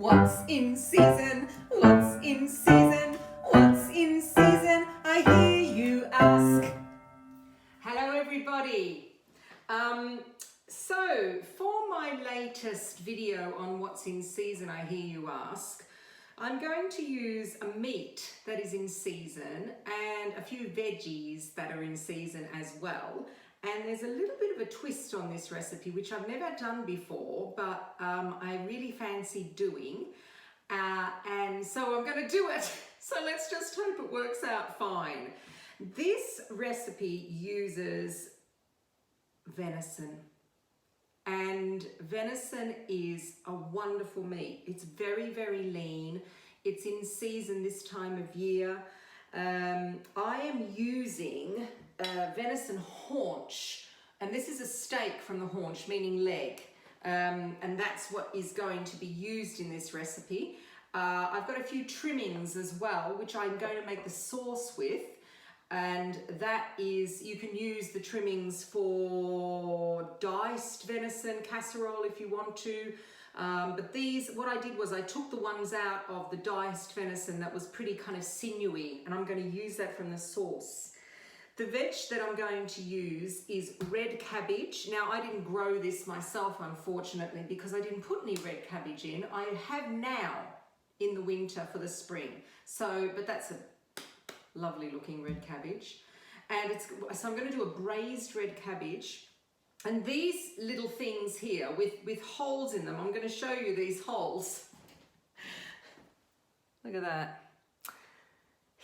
What's in season? What's in season? What's in season? I hear you ask. Hello everybody. So for my latest video on what's in season, I hear you ask, I'm going to use a meat that is in season and a few veggies that are in season as well. And there's a little bit of a twist on this recipe, which I've never done before, but I really fancy doing. And so I'm going to do it. So let's just hope it works out fine. This recipe uses venison. And venison is a wonderful meat. It's very, very lean. It's in season this time of year. I am using venison haunch, and this is a steak from the haunch, meaning leg, and that's what is going to be used in this recipe. I've got a few trimmings as well, which I'm going to make the sauce with, and that is, you can use the trimmings for diced venison casserole if you want to. But these, what I did was I took the ones out of the diced venison that was pretty kind of sinewy, and I'm going to use that from the sauce. The veg that I'm going to use is red cabbage. Now, I didn't grow this myself, unfortunately, because I didn't put any red cabbage in. I have now in the winter for the spring. So, but that's a lovely looking red cabbage. And so I'm going to do a braised red cabbage. And these little things here with holes in them, I'm going to show you these holes. Look at that.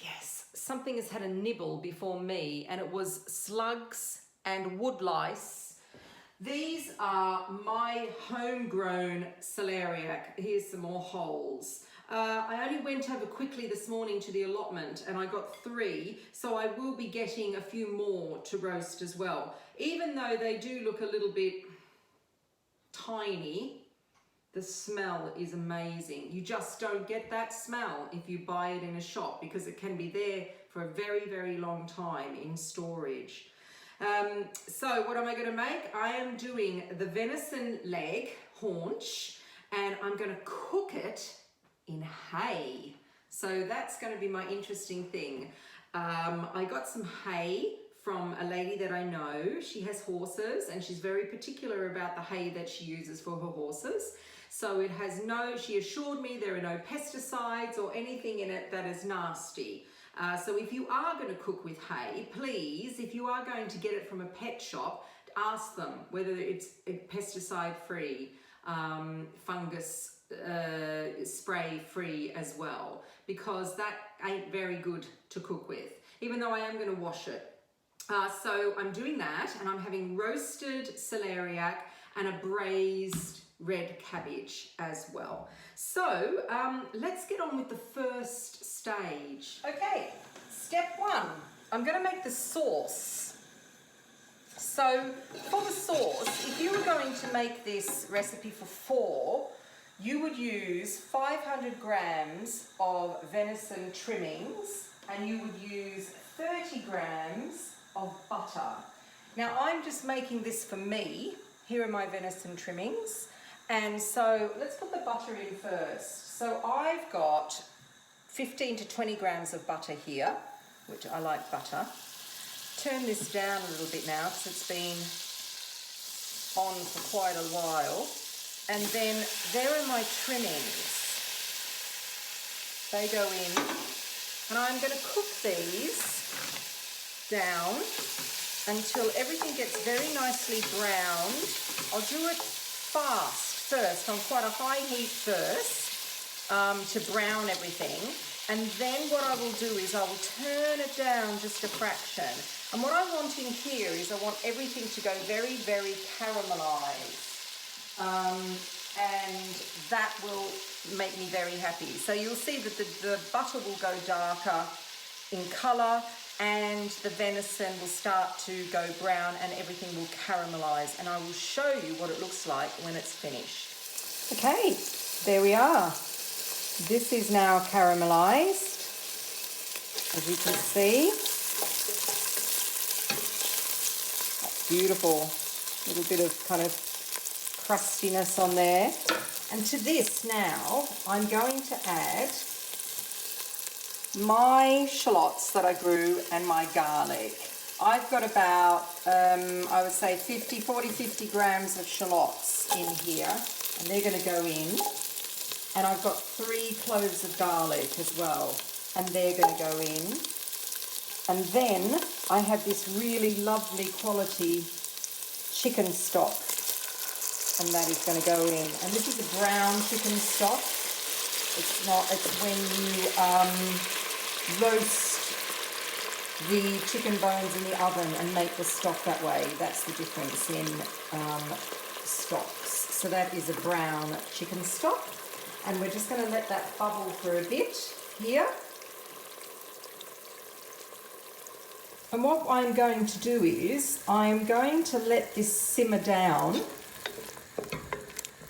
Yes, something has had a nibble before me, and it was slugs and wood lice. These are my homegrown celeriac. Here's some more holes. I only went over quickly this morning to the allotment and I got 3, so I will be getting a few more to roast as well. Even though they do look a little bit tiny, the smell is amazing. You just don't get that smell if you buy it in a shop, because it can be there for a very, very long time in storage. So what am I going to make? I am doing the venison leg, haunch, and I'm going to cook it in hay. So that's going to be my interesting thing. I got some hay from a lady that I know. She has horses and she's very particular about the hay that she uses for her horses. So it has she assured me there are no pesticides or anything in it that is nasty. So if you are going to cook with hay, please, if you are going to get it from a pet shop, ask them whether it's pesticide free, fungus spray free as well, because that ain't very good to cook with, even though I am going to wash it. So I'm doing that, and I'm having roasted celeriac and a braised red cabbage as well. So let's get on with the first stage. Okay, step 1, I'm going to make the sauce. So for the sauce, if you were going to make this recipe for 4, you would use 500 grams of venison trimmings, and you would use 30 grams of butter. Now I'm just making this for me. Here are my venison trimmings. And so let's put the butter in first. So I've got 15 to 20 grams of butter here, which I like butter. Turn this down a little bit now because it's been on for quite a while. And then there are my trimmings. They go in, and I'm going to cook these down until everything gets very nicely browned. I'll do it fast first, on quite a high heat first, to brown everything. And then what I will do is I will turn it down just a fraction. And what I want in here is I want everything to go very, very caramelized. And that will make me very happy. So you'll see that the butter will go darker in colour, and the venison will start to go brown, and everything will caramelize, and I will show you what it looks like when it's finished. Okay, there we are. This is now caramelized, as you can see. That's beautiful. A little bit of kind of crustiness on there. And to this now, I'm going to add my shallots that I grew and my garlic. I've got about, I would say 50 grams of shallots in here, and they're going to go in. And I've got 3 cloves of garlic as well, and they're going to go in. And then I have this really lovely quality chicken stock, and that is going to go in. And this is a brown chicken stock. It's when you roast the chicken bones in the oven and make the stock that way. That's the difference in stocks. So that is a brown chicken stock. And we're just going to let that bubble for a bit here. And what I'm going to do is I'm going to let this simmer down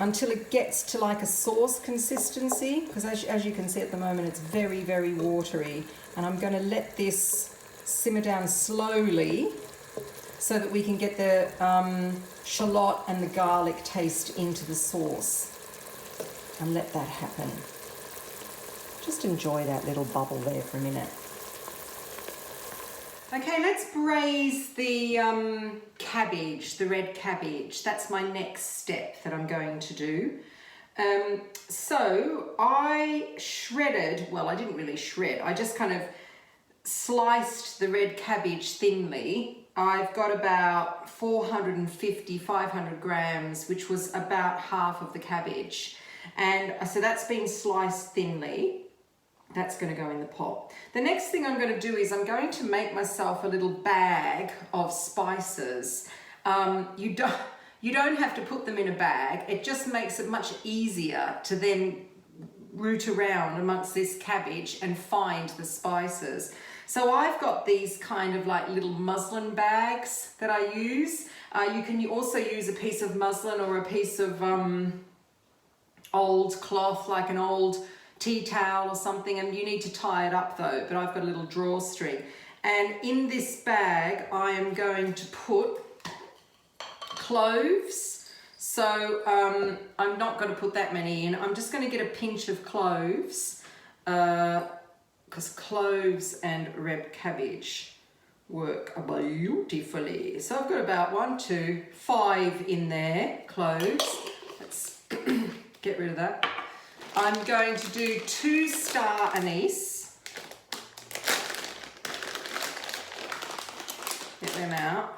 until it gets to like a sauce consistency, because as you can see at the moment it's very, very watery. And I'm going to let this simmer down slowly so that we can get the shallot and the garlic taste into the sauce. And let that happen. Just enjoy that little bubble there for a minute. Okay, let's braise the cabbage, the red cabbage. That's my next step that I'm going to do. So I shredded, well, I didn't really shred. I just kind of sliced the red cabbage thinly. I've got about 500 grams, which was about half of the cabbage. And so that's been sliced thinly. That's going to go in the pot. The next thing I'm going to do is I'm going to make myself a little bag of spices. You don't have to put them in a bag. It just makes it much easier to then root around amongst this cabbage and find the spices. So I've got these kind of like little muslin bags that I use. You can also use a piece of muslin or a piece of old cloth, like an old tea towel or something, and you need to tie it up though, but I've got a little drawstring. And in this bag I am going to put cloves. So I'm not going to put that many in. I'm just going to get a pinch of cloves, because cloves and red cabbage work beautifully. So I've got about 5 in there, cloves. Let's get rid of that. I'm going to do 2 star anise. Get them out.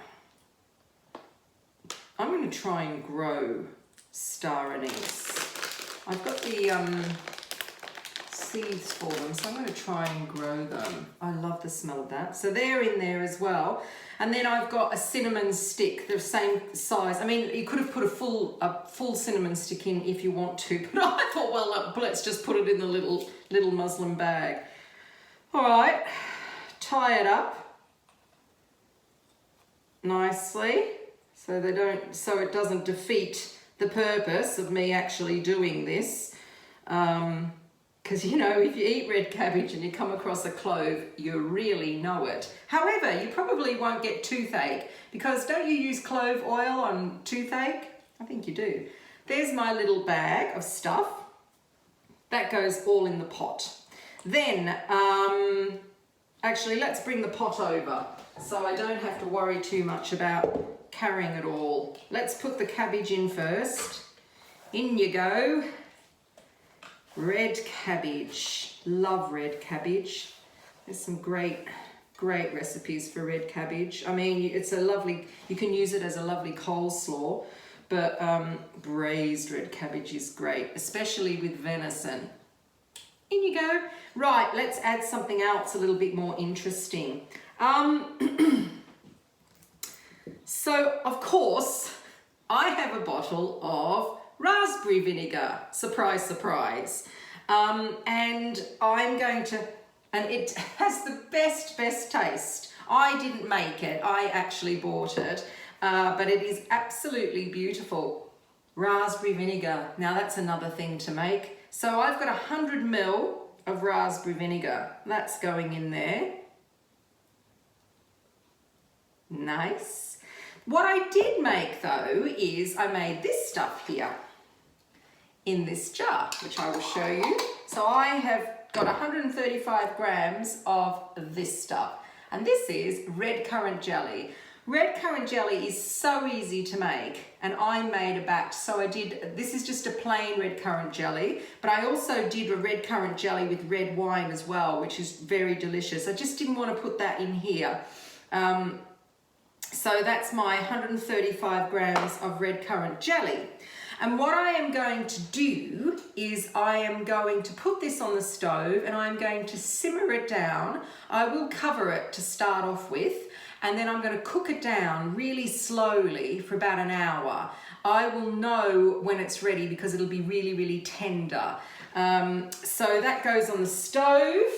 I'm going to try and grow star anise. I've got the seeds for them, so I'm going to try and grow them. I love the smell of that. So they're in there as well. And then I've got a cinnamon stick, the same size. I mean, you could have put a full cinnamon stick in if you want to, but I thought, well, let's just put it in the little muslin bag. All right, tie it up nicely so it doesn't defeat the purpose of me actually doing this. Because, you know, if you eat red cabbage and you come across a clove, you really know it. However, you probably won't get toothache, because don't you use clove oil on toothache? I think you do. There's my little bag of stuff. That goes all in the pot. Then, actually, let's bring the pot over so I don't have to worry too much about carrying it all. Let's put the cabbage in first. In you go. Red cabbage. Love red cabbage. There's some great recipes for red cabbage. I mean, it's a lovely, you can use it as a lovely coleslaw, but braised red cabbage is great, especially with venison. In you go. Right, let's add something else a little bit more interesting. So, of course, I have a bottle of raspberry vinegar. Surprise, surprise. And I'm going to, and it has the best taste. I didn't make it, I actually bought it, but it is absolutely beautiful. Raspberry vinegar, now that's another thing to make. So I've got 100 ml of raspberry vinegar. That's going in there. Nice. What I did make though is I made this stuff here in this jar, which I will show you. So I have got 135 grams of this stuff, and this is red currant jelly. Red currant jelly is so easy to make, and I made a batch. So this is just a plain red currant jelly, but I also did a red currant jelly with red wine as well, which is very delicious. I just didn't want to put that in here. So that's my 135 grams of red currant jelly. And what I am going to do is I am going to put this on the stove and I'm going to simmer it down. I will cover it to start off with, and then I'm going to cook it down really slowly for about an hour. I will know when it's ready because it'll be really, really tender. So that goes on the stove.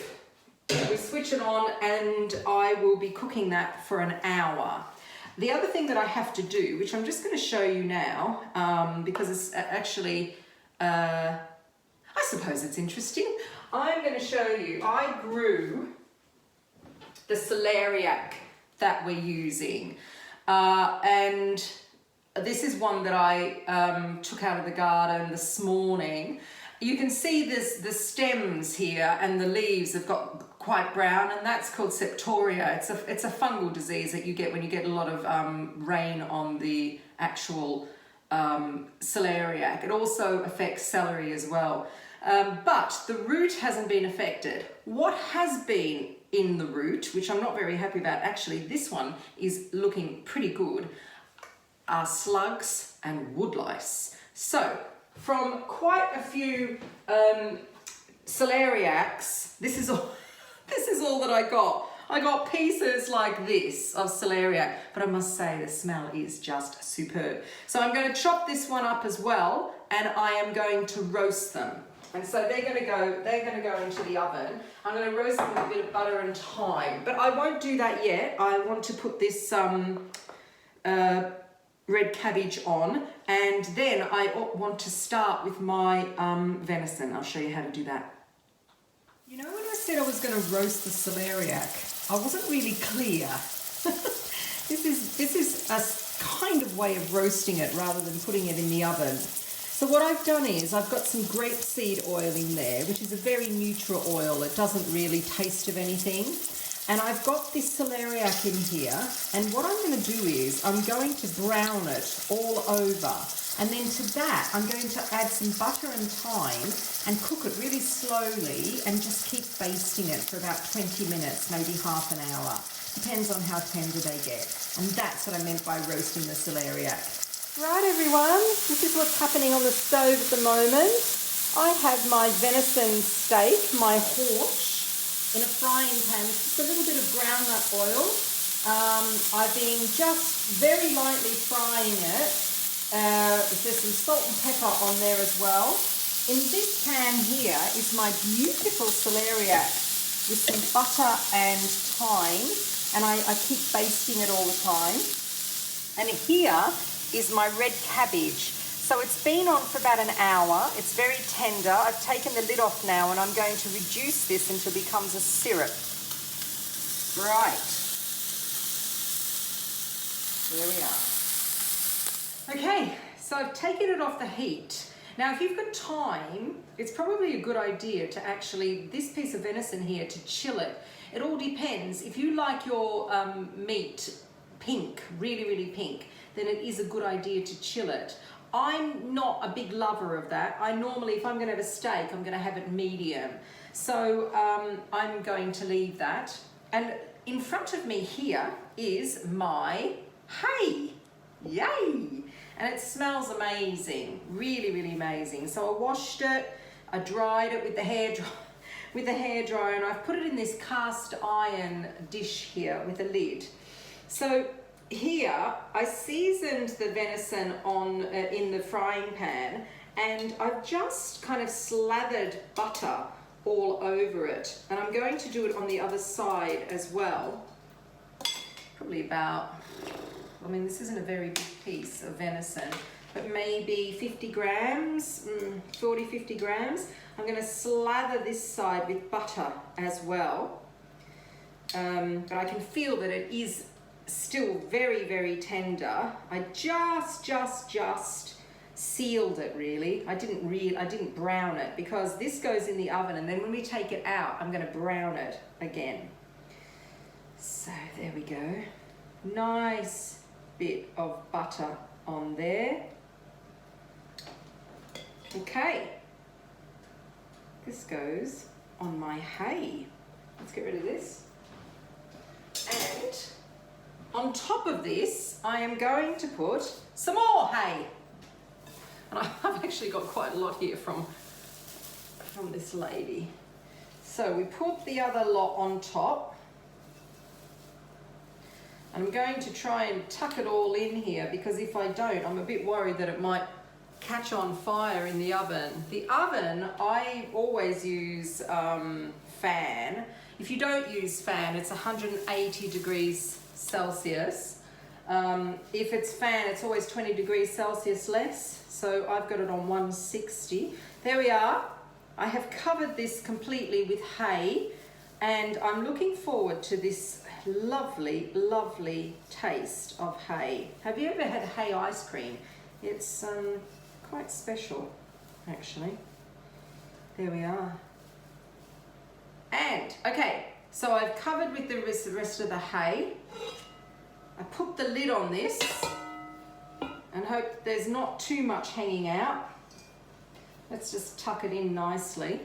We switch it on and I will be cooking that for an hour. The other thing that I have to do, which I'm just going to show you now, because it's actually, I suppose it's interesting. I'm going to show you, I grew the celeriac that we're using. And this is one that I took out of the garden this morning. You can see the stems here and the leaves have got quite brown, and that's called septoria. It's a fungal disease that you get when you get a lot of rain on the actual celeriac. It also affects celery as well. But the root hasn't been affected. What has been in the root, which I'm not very happy about, actually this one is looking pretty good, are slugs and woodlice. So from quite a few celeriacs, this is all that I got. I got pieces like this of celeriac, but I must say the smell is just superb. So I'm going to chop this one up as well, and I am going to roast them. And so they're going to go into the oven. I'm going to roast them with a bit of butter and thyme, but I won't do that yet. I want to put this red cabbage on, and then I want to start with my venison. I'll show you how to do that. You know, when I said I was going to roast the celeriac, I wasn't really clear. This is a kind of way of roasting it rather than putting it in the oven. So what I've done is I've got some grapeseed oil in there, which is a very neutral oil. It doesn't really taste of anything. And I've got this celeriac in here, and what I'm going to do is I'm going to brown it all over. And then to that, I'm going to add some butter and thyme and cook it really slowly and just keep basting it for about 20 minutes, maybe half an hour. Depends on how tender they get. And that's what I meant by roasting the celeriac. Right, everyone, this is what's happening on the stove at the moment. I have my venison steak, my haunch, in a frying pan with just a little bit of groundnut oil. I've been just very lightly frying it. There's some salt and pepper on there as well. In this pan here is my beautiful celeriac with some butter and thyme, and I keep basting it all the time. And here is my red cabbage. So it's been on for about an hour. It's very tender. I've taken the lid off now, and I'm going to reduce this until it becomes a syrup. Right. There we are. Okay, so I've taken it off the heat. Now, if you've got time, it's probably a good idea to actually, this piece of venison here, to chill it. It all depends. If you like your meat pink, really, really pink, then it is a good idea to chill it. I'm not a big lover of that. I normally, if I'm going to have a steak, I'm going to have it medium. So I'm going to leave that. And in front of me here is my hay. Yay! And it smells amazing, really, really amazing. So I washed it, I dried it with the hairdryer, and I've put it in this cast iron dish here with a lid. So here I seasoned the venison on in the frying pan, and I've just kind of slathered butter all over it. And I'm going to do it on the other side as well. Probably about, I mean, this isn't a very big piece of venison, but maybe 50 grams, 40, 50 grams. I'm going to slather this side with butter as well. But I can feel that it is still very, very tender. I just sealed it really. I didn't brown it because this goes in the oven, and then when we take it out, I'm going to brown it again. So there we go. Nice bit of butter on there. Okay. This goes on my hay. Let's get rid of this. And on top of this, I am going to put some more hay. And I've actually got quite a lot here from this lady. So we put the other lot on top. And I'm going to try and tuck it all in here, because if I don't, I'm a bit worried that it might catch on fire in the oven. The oven, I always use fan. If you don't use fan, it's 180 degrees Celsius. If it's fan, it's always 20 degrees Celsius less. So I've got it on 160. There we are. I have covered this completely with hay, and I'm looking forward to this lovely, lovely taste of hay. Have you ever had hay ice cream? It's quite special, actually. There we are. And, okay, so I've covered with the rest of the hay. I put the lid on this and hope there's not too much hanging out. Let's just tuck it in nicely.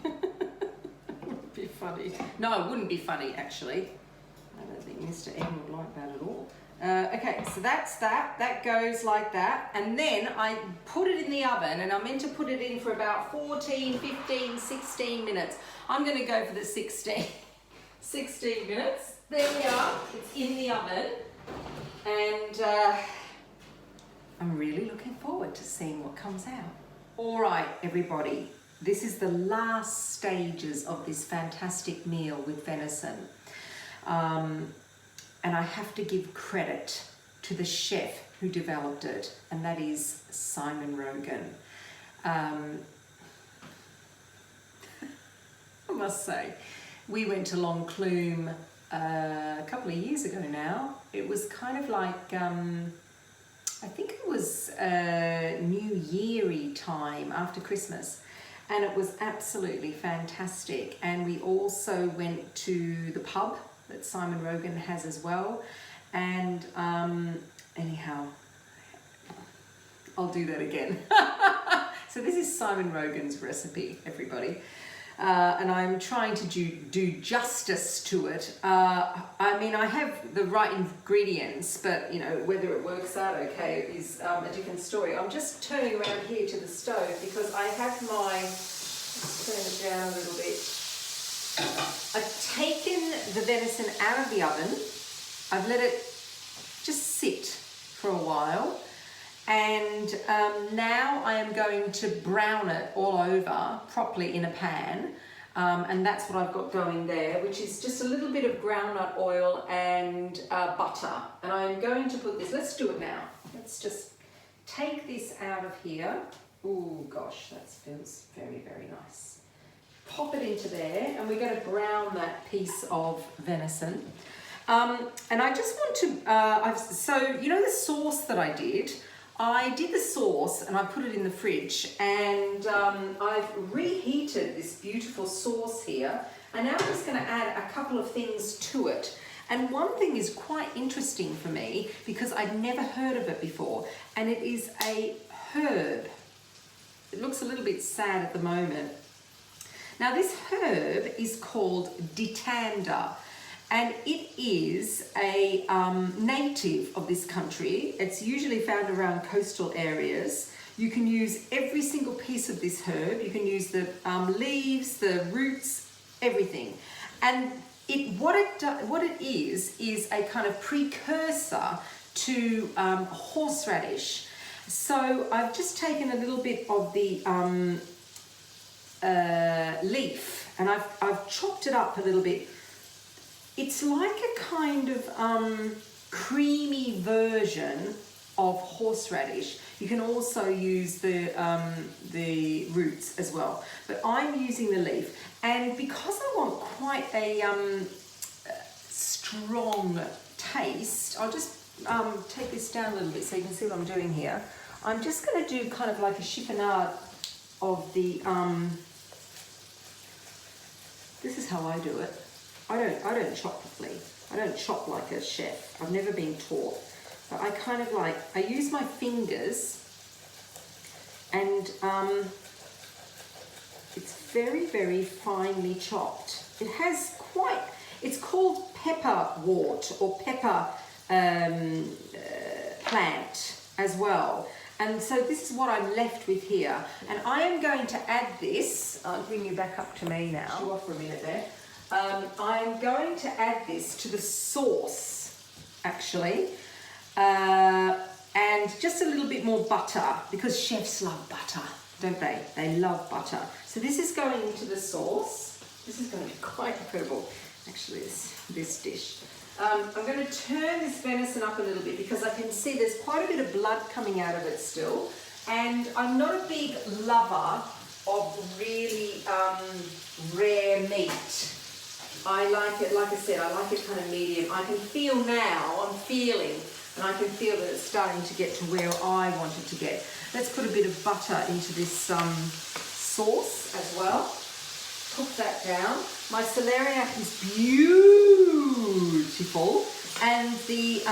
Would be funny. No, it wouldn't be funny, actually. I don't think Mr. M would like that at all. Okay, so that's that. That goes like that. And then I put it in the oven, and I'm meant to put it in for about 14, 15, 16 minutes. I'm going to go for the 16 minutes. There we are. It's in the oven. And I'm really looking forward to seeing what comes out. All right, everybody. This is the last stages of this fantastic meal with venison. And I have to give credit to the chef who developed it, and that is Simon Rogan. I must say, we went to Longclume a couple of years ago now. It was kind of like, I think it was New Year-y time after Christmas, and it was absolutely fantastic. And we also went to the pub that Simon Rogan has as well, and anyhow, I'll do that again. So this is Simon Rogan's recipe, everybody, and I'm trying to do justice to it. I mean, I have the right ingredients, but you know, whether it works out okay is a different story. I'm just turning around here to the stove because I have my, let's turn it down a little bit. I've taken the venison out of the oven. I've let it just sit for a while, and now I am going to brown it all over properly in a pan, and that's what I've got going there, which is just a little bit of groundnut oil and butter. And I'm going to put this, let's do it now. Let's just take this out of here. Oh gosh, that feels very, very nice. Pop it into there, and we're going to brown that piece of venison. And I just want to, so you know the sauce that I did the sauce and I put it in the fridge, and I've reheated this beautiful sauce here, and now I'm just going to add a couple of things to it. And one thing is quite interesting for me because I'd never heard of it before, and it is a herb. It looks a little bit sad at the moment. Now this herb is called Dittander, and it is a native of this country. It's usually found around coastal areas. You can use every single piece of this herb. You can use the leaves, the roots, everything. And what it is a kind of precursor to horseradish. So I've just taken a little bit of the leaf, and I've chopped it up a little bit. It's like a kind of creamy version of horseradish. You can also use the roots as well, but I'm using the leaf. And because I want quite a strong taste, I'll just take this down a little bit so you can see what I'm doing here. I'm just going to do kind of like a chiffonade of the, this is how I do it. I don't chop properly. I don't chop like a chef. I've never been taught. But I kind of like, I use my fingers, and it's very, very finely chopped. It has quite, it's called pepperwort or pepper plant as well. And so this is what I'm left with here. And I am going to add this, I'll bring you back up to me now. Show off for a minute there. I'm going to add this to the sauce, actually. And just a little bit more butter, because chefs love butter, don't they? They love butter. So this is going into the sauce. This is going to be quite incredible, actually, this dish. I'm going to turn this venison up a little bit because I can see there's quite a bit of blood coming out of it still. And I'm not a big lover of really rare meat. I like it, like I said, I like it kind of medium. I can feel now, I'm feeling, and I can feel that it's starting to get to where I want it to get. Let's put a bit of butter into this sauce as well. Cook that down. My celeriac is beautiful, and the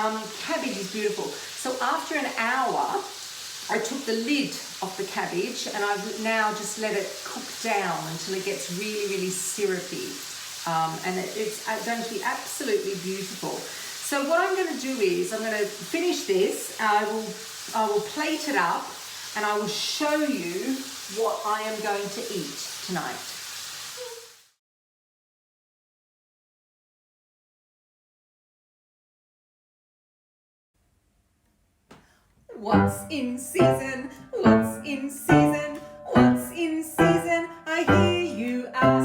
cabbage is beautiful. So after an hour, I took the lid off the cabbage, and I've now just let it cook down until it gets really, really syrupy. And it's going to be absolutely beautiful. So what I'm going to do is I'm going to finish this. I will plate it up, and I will show you what I am going to eat tonight. What's in season? What's in season? What's in season? I hear you out.